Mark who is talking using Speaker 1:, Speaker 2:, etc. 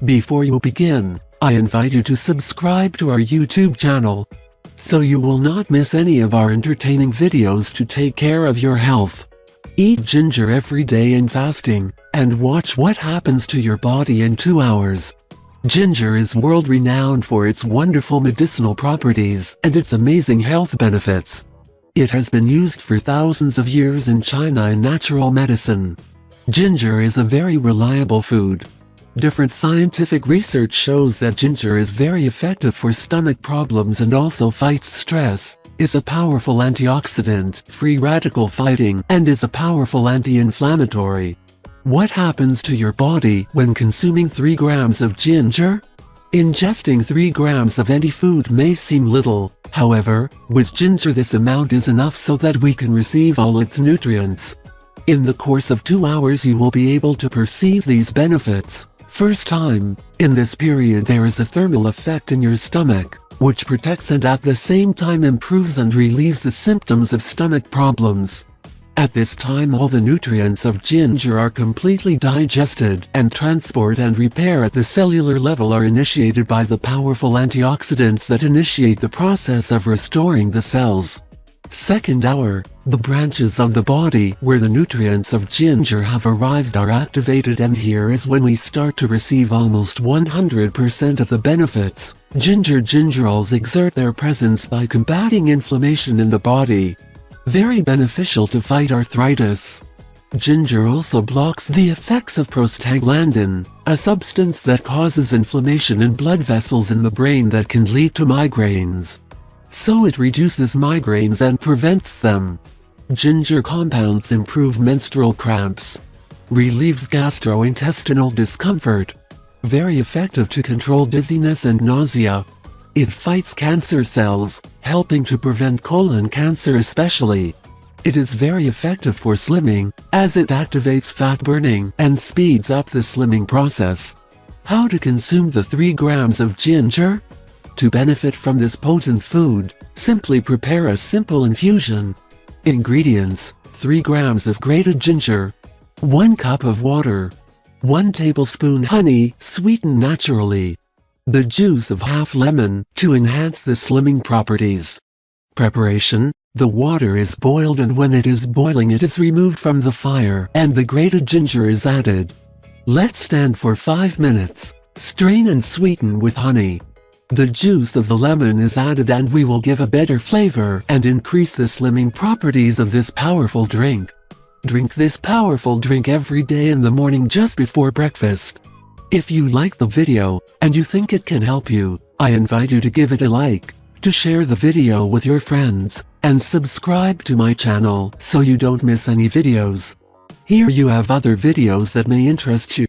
Speaker 1: Before you begin, I invite you to subscribe to our YouTube channel, so you will not miss any of our entertaining videos to take care of your health. Eat ginger every day in fasting, and watch what happens to your body in 2 hours. Ginger is world-renowned for its wonderful medicinal properties and its amazing health benefits. It has been used for thousands of years in China in natural medicine. Ginger is a very reliable food. Different scientific research shows that ginger is very effective for stomach problems and also fights stress, is a powerful antioxidant, free radical fighting, and is a powerful anti-inflammatory. What happens to your body when consuming 3 grams of ginger? Ingesting 3 grams of any food may seem little, however, with ginger this amount is enough so that we can receive all its nutrients. In the course of 2 hours you will be able to perceive these benefits. First time, in this period there is a thermal effect in your stomach, which protects and at the same time improves and relieves the symptoms of stomach problems. At this time all the nutrients of ginger are completely digested, and transport and repair at the cellular level are initiated by the powerful antioxidants that initiate the process of restoring the cells. Second hour, the branches of the body where the nutrients of ginger have arrived are activated, and here is when we start to receive almost 100% of the benefits. Gingerols exert their presence by combating inflammation in the body. Very beneficial to fight arthritis. Ginger also blocks the effects of prostaglandin, a substance that causes inflammation in blood vessels in the brain that can lead to migraines. So it reduces migraines and prevents them. Ginger compounds improve menstrual cramps. Relieves gastrointestinal discomfort. Very effective to control dizziness and nausea. It fights cancer cells, helping to prevent colon cancer especially. It is very effective for slimming, as it activates fat burning and speeds up the slimming process. How to consume the 3 grams of ginger? To benefit from this potent food, simply prepare a simple infusion. Ingredients: 3 grams of grated ginger, 1 cup of water, 1 tablespoon honey, sweetened naturally, the juice of half lemon, to enhance the slimming properties. Preparation: the water is boiled, and when it is boiling it is removed from the fire and the grated ginger is added. Let stand for 5 minutes. Strain and sweeten with honey. The juice of the lemon is added and we will give a better flavor and increase the slimming properties of this powerful drink. Drink this powerful drink every day in the morning just before breakfast. If you like the video, and you think it can help you, I invite you to give it a like, to share the video with your friends, and subscribe to my channel so you don't miss any videos. Here you have other videos that may interest you.